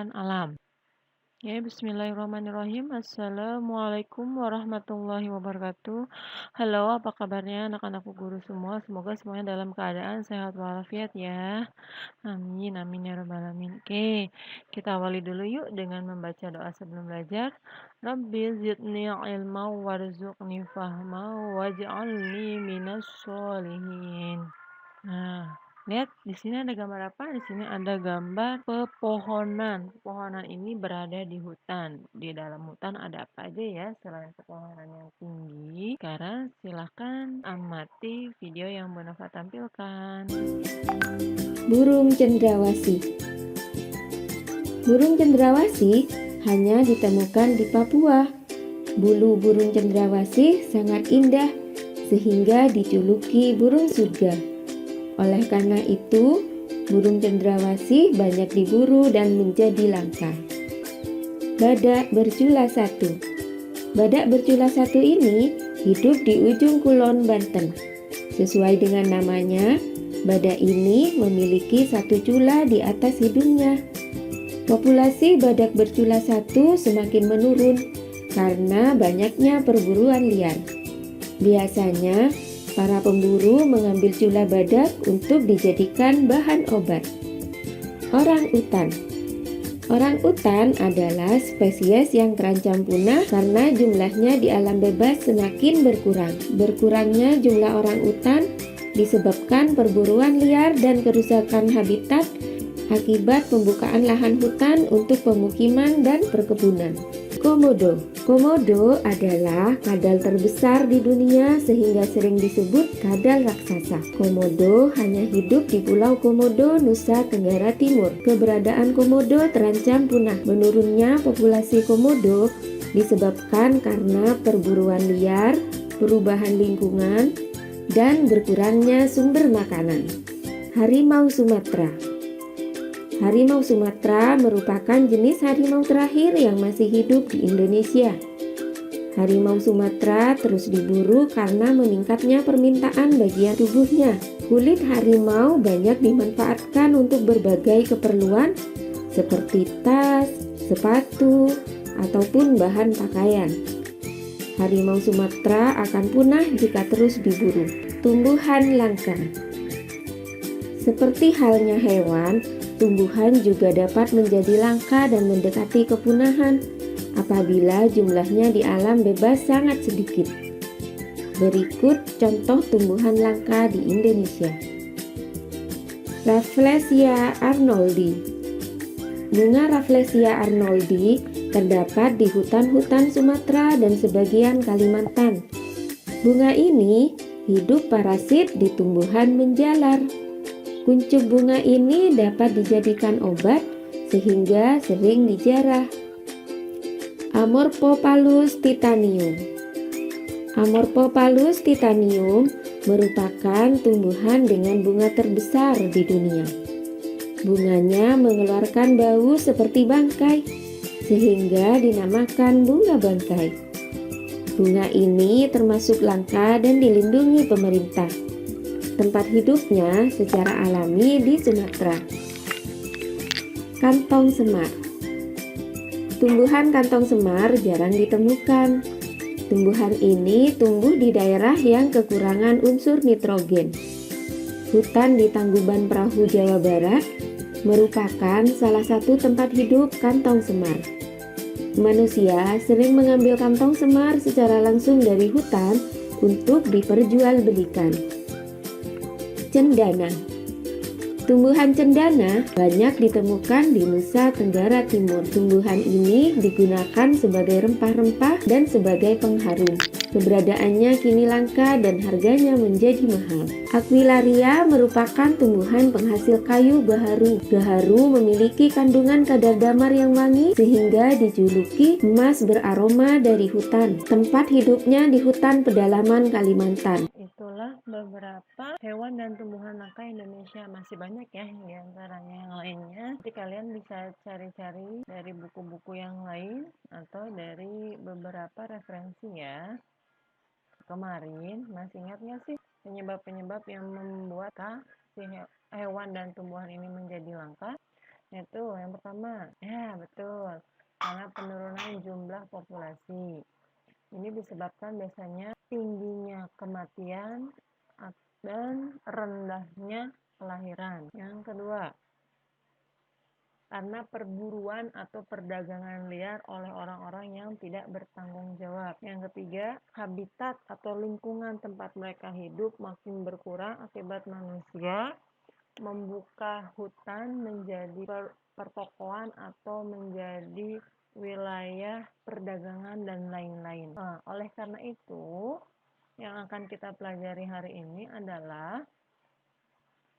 keanekaragaman alam. Ya, bismillahirrahmanirrahim. Assalamualaikum warahmatullahi wabarakatuh. Halo, apa kabarnya anak-anakku guru semua? Semoga semuanya dalam keadaan sehat walafiat ya. Amin, amin ya rabbal alamin. Oke, kita awali dulu yuk dengan membaca doa sebelum belajar. Rabbi zidni ilma warzuqni fahma waj'alni minas sholihin. Nah, lihat di sini ada gambar apa? Di sini ada gambar pepohonan. Pepohonan ini berada di hutan. Di dalam hutan ada apa aja ya selain pepohonan yang tinggi? Sekarang silahkan amati video yang Bu Nafa tampilkan. Burung cendrawasih. Burung cendrawasih hanya ditemukan di Papua. Bulu burung cendrawasih sangat indah sehingga dijuluki burung surga. Oleh karena itu, burung cendrawasih banyak diburu dan menjadi langka. Badak bercula satu. Badak bercula satu ini hidup di ujung kulon Banten. Sesuai dengan namanya, badak ini memiliki satu cula di atas hidungnya. Populasi badak bercula satu semakin menurun karena banyaknya perburuan liar. Biasanya, para pemburu mengambil cula badak untuk dijadikan bahan obat. Orang utan. Orang utan adalah spesies yang terancam punah karena jumlahnya di alam bebas semakin berkurang. Berkurangnya jumlah orang utan disebabkan perburuan liar dan kerusakan habitat akibat pembukaan lahan hutan untuk pemukiman dan perkebunan. Komodo. Komodo adalah kadal terbesar di dunia sehingga sering disebut kadal raksasa. Komodo hanya hidup di Pulau Komodo, Nusa Tenggara Timur. Keberadaan komodo terancam punah. Menurunnya populasi komodo disebabkan karena perburuan liar, perubahan lingkungan, dan berkurangnya sumber makanan. Harimau Sumatera. Harimau Sumatera merupakan jenis harimau terakhir yang masih hidup di Indonesia. Harimau Sumatera terus diburu karena meningkatnya permintaan bagian tubuhnya. Kulit harimau banyak dimanfaatkan untuk berbagai keperluan seperti tas, sepatu, ataupun bahan pakaian. Harimau Sumatera akan punah jika terus diburu. Tumbuhan langka. Seperti halnya hewan, tumbuhan juga dapat menjadi langka dan mendekati kepunahan apabila jumlahnya di alam bebas sangat sedikit. Berikut contoh tumbuhan langka di Indonesia. Rafflesia arnoldi. Bunga Rafflesia arnoldi terdapat di hutan-hutan Sumatera dan sebagian Kalimantan. Bunga ini hidup parasit di tumbuhan menjalar. Kuncup bunga ini dapat dijadikan obat sehingga sering dijarah. Amorphophallus titanium. Amorphophallus titanium merupakan tumbuhan dengan bunga terbesar di dunia. Bunganya mengeluarkan bau seperti bangkai, sehingga dinamakan bunga bangkai. Bunga ini termasuk langka dan dilindungi pemerintah. Tempat hidupnya secara alami di Sumatera. Kantong semar. Tumbuhan kantong semar jarang ditemukan. Tumbuhan ini tumbuh di daerah yang kekurangan unsur nitrogen. Hutan di Tangkuban Perahu, Jawa Barat merupakan salah satu tempat hidup kantong semar. Manusia sering mengambil kantong semar secara langsung dari hutan untuk diperjualbelikan. Cendana. Tumbuhan cendana banyak ditemukan di Nusa Tenggara Timur. Tumbuhan ini digunakan sebagai rempah-rempah dan sebagai pengharum. Keberadaannya kini langka dan harganya menjadi mahal. Aquilaria merupakan tumbuhan penghasil kayu gaharu. Gaharu memiliki kandungan kadar damar yang wangi sehingga dijuluki emas beraroma dari hutan. Tempat hidupnya di hutan pedalaman Kalimantan. Itulah beberapa hewan dan tumbuhan langka Indonesia. Masih banyak ya di antaranya yang lainnya. Jadi kalian bisa cari-cari dari buku-buku yang lain atau dari beberapa referensi ya. Kemarin masih ingat nggak sih penyebab-penyebab yang membuat si hewan dan tumbuhan ini menjadi langka? Yaitu yang pertama, ya betul, karena penurunan jumlah populasi. Ini disebabkan biasanya tingginya kematian dan rendahnya kelahiran. Yang kedua, karena perburuan atau perdagangan liar oleh orang-orang yang tidak bertanggung jawab. Yang ketiga, habitat atau lingkungan tempat mereka hidup makin berkurang akibat manusia membuka hutan menjadi pertokoan atau menjadi wilayah perdagangan dan lain-lain. Nah, oleh karena itu, yang akan kita pelajari hari ini adalah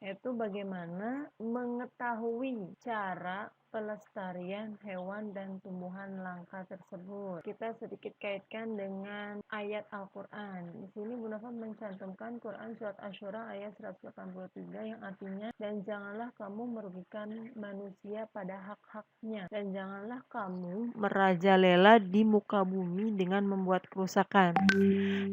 yaitu bagaimana mengetahui cara pelestarian hewan dan tumbuhan langka tersebut. Kita sedikit kaitkan dengan ayat Al-Quran. Di sini Bu Nafa mencantumkan Quran Surat Asy-Syura ayat 183 yang artinya, dan janganlah kamu merugikan manusia pada hak-haknya, dan janganlah kamu merajalela di muka bumi dengan membuat kerusakan.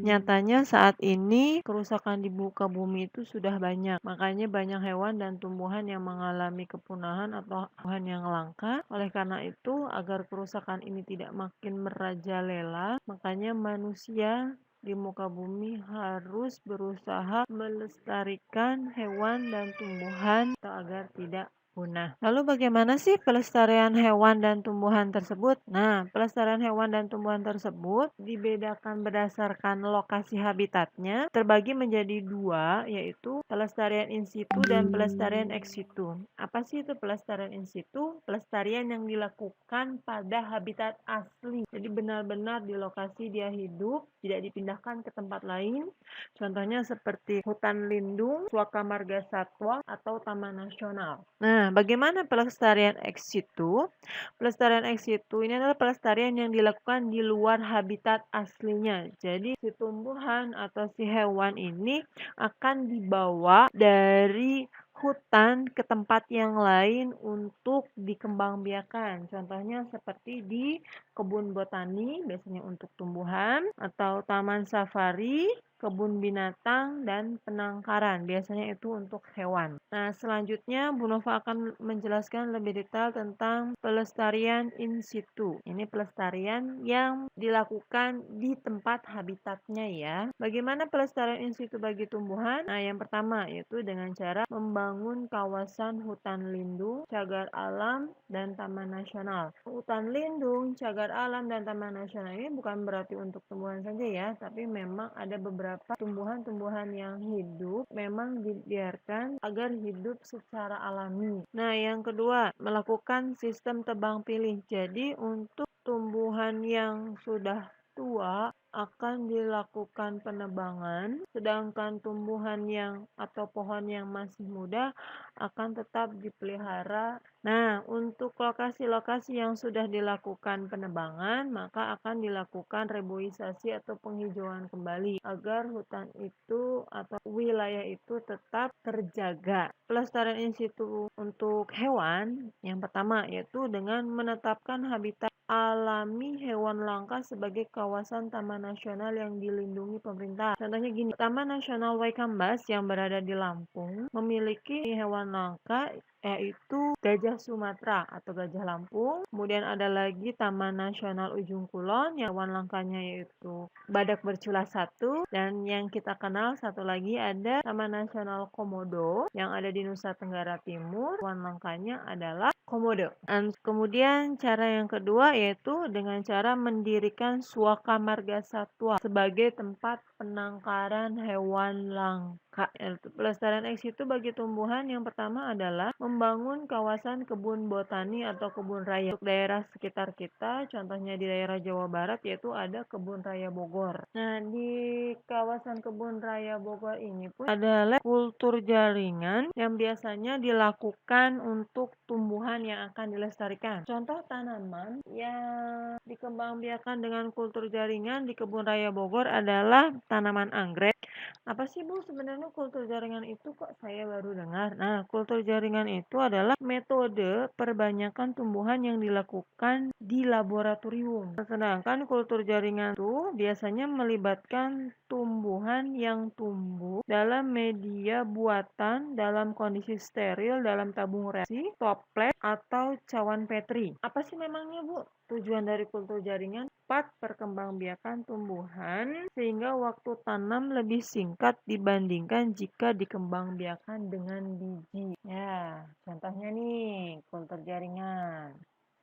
Nyatanya saat ini kerusakan di muka bumi itu sudah banyak. Makanya banyak hewan dan tumbuhan yang mengalami kepunahan atau hewan yang langka. Oleh karena itu, agar kerusakan ini tidak makin merajalela, makanya manusia di muka bumi harus berusaha melestarikan hewan dan tumbuhan agar tidak punah. Lalu bagaimana sih pelestarian hewan dan tumbuhan tersebut? Nah, pelestarian hewan dan tumbuhan tersebut dibedakan berdasarkan lokasi habitatnya, terbagi menjadi dua, yaitu pelestarian in situ dan pelestarian ex situ. Apa sih itu pelestarian in situ? Pelestarian yang dilakukan pada habitat asli. Jadi benar-benar di lokasi dia hidup, tidak dipindahkan ke tempat lain. Contohnya seperti hutan lindung, suaka marga satwa, atau taman nasional. Nah, bagaimana pelestarian ex situ? Pelestarian ex situ ini adalah pelestarian yang dilakukan di luar habitat aslinya. Jadi, si tumbuhan atau si hewan ini akan dibawa dari hutan ke tempat yang lain untuk dikembangbiakan. Contohnya seperti di kebun botani, biasanya untuk tumbuhan, atau taman safari, kebun binatang, dan penangkaran. Biasanya itu untuk hewan. Nah, selanjutnya Bu Nova akan menjelaskan lebih detail tentang pelestarian in situ. Ini pelestarian yang dilakukan di tempat habitatnya ya. Bagaimana pelestarian in situ bagi tumbuhan? Nah, yang pertama yaitu dengan cara membangun kawasan hutan lindung, cagar alam, dan taman nasional. Hutan lindung, cagar alam, dan taman nasional ini bukan berarti untuk tumbuhan saja ya, tapi memang ada beberapa tumbuhan-tumbuhan yang hidup memang dibiarkan agar hidup secara alami. Nah, yang kedua, melakukan sistem tebang pilih. Jadi, untuk tumbuhan yang sudah tua akan dilakukan penebangan, sedangkan tumbuhan yang atau pohon yang masih muda akan tetap dipelihara. Nah, untuk lokasi-lokasi yang sudah dilakukan penebangan, maka akan dilakukan reboisasi atau penghijauan kembali agar hutan itu atau wilayah itu tetap terjaga. Pelestarian in situ untuk hewan yang pertama yaitu dengan menetapkan habitat alami hewan langka sebagai kawasan taman nasional yang dilindungi pemerintah. Contohnya gini, Taman Nasional Waikambas yang berada di Lampung memiliki hewan langka yaitu gajah Sumatera atau gajah Lampung. Kemudian ada lagi Taman Nasional Ujung Kulon yang hewan langkanya yaitu badak bercula 1, dan yang kita kenal satu lagi ada Taman Nasional Komodo yang ada di Nusa Tenggara Timur. Hewan langkanya adalah komodo. Dan kemudian cara yang kedua yaitu dengan cara mendirikan suaka marga satwa sebagai tempat penangkaran hewan langka. Pelestarian ex situ bagi tumbuhan yang pertama adalah membangun kawasan kebun botani atau kebun raya untuk daerah sekitar kita. Contohnya di daerah Jawa Barat yaitu ada kebun raya Bogor. Nah, di kawasan kebun raya Bogor ini pun ada lab kultur jaringan yang biasanya dilakukan untuk tumbuhan yang akan dilestarikan. Contoh tanaman yang dikembangbiakan dengan kultur jaringan di kebun raya Bogor adalah tanaman anggrek. Apa sih Bu sebenarnya kultur jaringan itu kok saya baru dengar? Nah, kultur jaringan itu adalah metode perbanyakan tumbuhan yang dilakukan di laboratorium. Sedangkan kultur jaringan itu biasanya melibatkan tumbuhan yang tumbuh dalam media buatan dalam kondisi steril dalam tabung reaksi, toples, atau cawan petri. Apa sih memangnya, Bu? Tujuan dari kultur jaringan cepat perkembangbiakan tumbuhan sehingga waktu tanam lebih singkat dibandingkan jika dikembangbiakan dengan biji. Ya, contohnya nih, kultur jaringan.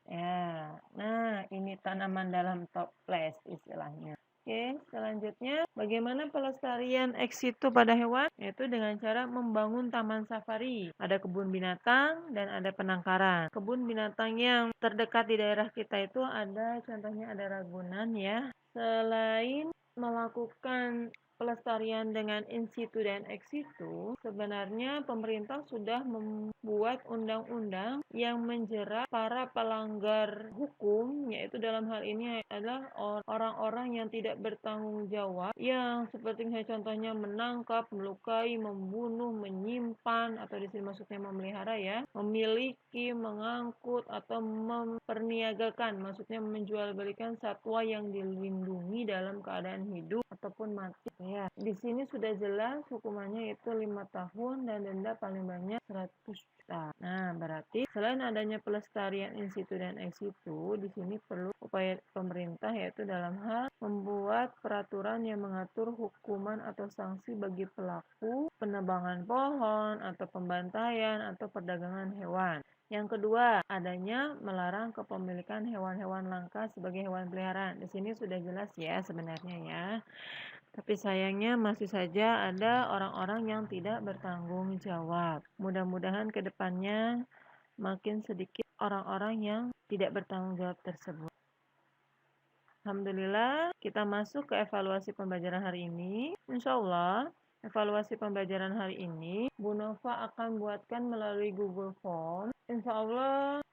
Ya, nah ini tanaman dalam toples istilahnya. Oke, selanjutnya bagaimana pelestarian ex situ pada hewan? Yaitu dengan cara membangun taman safari. Ada kebun binatang dan ada penangkaran. Kebun binatang yang terdekat di daerah kita itu ada, contohnya ada Ragunan ya. Selain melakukan pelestarian dengan in situ dan ex situ, sebenarnya pemerintah sudah membuat undang-undang yang menjerat para pelanggar hukum, yaitu dalam hal ini adalah orang-orang yang tidak bertanggung jawab, yang seperti misalnya contohnya menangkap, melukai, membunuh, menyimpan, atau di sini maksudnya memelihara ya, memiliki, mengangkut, atau memperniagakan, maksudnya menjual-belikan satwa yang dilindungi dalam keadaan hidup ataupun mati. Ya, di sini sudah jelas hukumannya itu 5 tahun dan denda paling banyak 100 juta. Nah, berarti selain adanya pelestarian in situ dan ex situ, di sini perlu upaya pemerintah yaitu dalam hal membuat peraturan yang mengatur hukuman atau sanksi bagi pelaku penebangan pohon atau pembantaian atau perdagangan hewan. Yang kedua, adanya melarang kepemilikan hewan-hewan langka sebagai hewan peliharaan. Di sini sudah jelas ya sebenarnya ya. Tapi sayangnya masih saja ada orang-orang yang tidak bertanggung jawab. Mudah-mudahan ke depannya makin sedikit orang-orang yang tidak bertanggung jawab tersebut. Alhamdulillah, kita masuk ke evaluasi pembelajaran hari ini. Insya Allah, evaluasi pembelajaran hari ini, Bu Nova akan buatkan melalui Google Form. Insya Allah,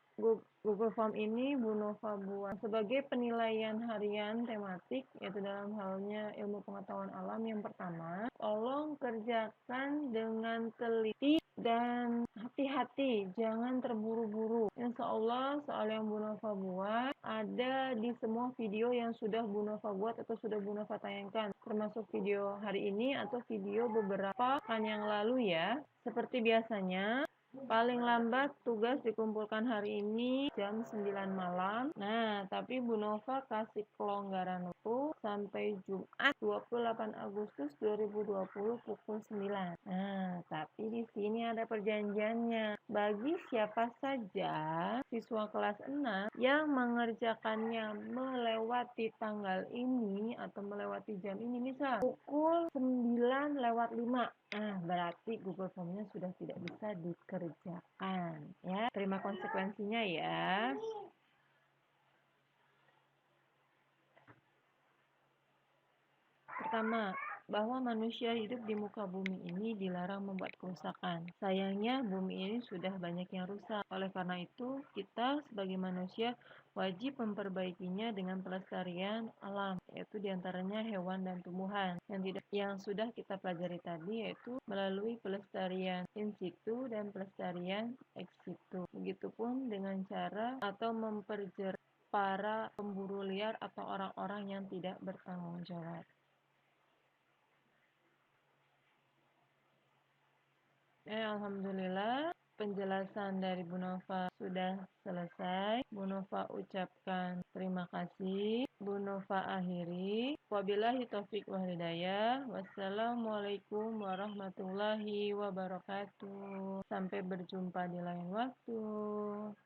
Google Form ini Bu Nova buat sebagai penilaian harian tematik, yaitu dalam halnya ilmu pengetahuan alam yang pertama. Tolong kerjakan dengan teliti dan hati-hati, jangan terburu-buru. Insya Allah soal yang Bu Nova buat ada di semua video yang sudah Bu Nova buat atau sudah Bu Nova tayangkan, termasuk video hari ini atau video beberapa kan yang lalu ya. Seperti biasanya, paling lambat tugas dikumpulkan hari ini jam 9 malam. Nah, tapi Bu Nova kasih kelonggaran waktu sampai Jumat 28 Agustus 2020 pukul 9. Nah, tapi di sini ada perjanjiannya. Bagi siapa saja siswa kelas 6 yang mengerjakannya melewati tanggal ini atau melewati jam ini, misal pukul 9:05. Nah, berarti Google Form-nya sudah tidak bisa dikerjakan ya. Terima konsekuensinya ya. Pertama, bahwa manusia hidup di muka bumi ini dilarang membuat kerusakan. Sayangnya bumi ini sudah banyak yang rusak. Oleh karena itu, kita sebagai manusia wajib memperbaikinya dengan pelestarian alam, yaitu diantaranya hewan dan tumbuhan. Yang sudah kita pelajari tadi yaitu melalui pelestarian in situ dan pelestarian ex situ. Begitupun dengan cara atau memperjerat para pemburu liar atau orang-orang yang tidak bertanggung jawab. Alhamdulillah, penjelasan dari Bu Nova sudah selesai. Bu Nova ucapkan terima kasih. Bu Nova akhiri. Wabillahi taufiq wal hidayah. Wassalamualaikum warahmatullahi wabarakatuh. Sampai berjumpa di lain waktu.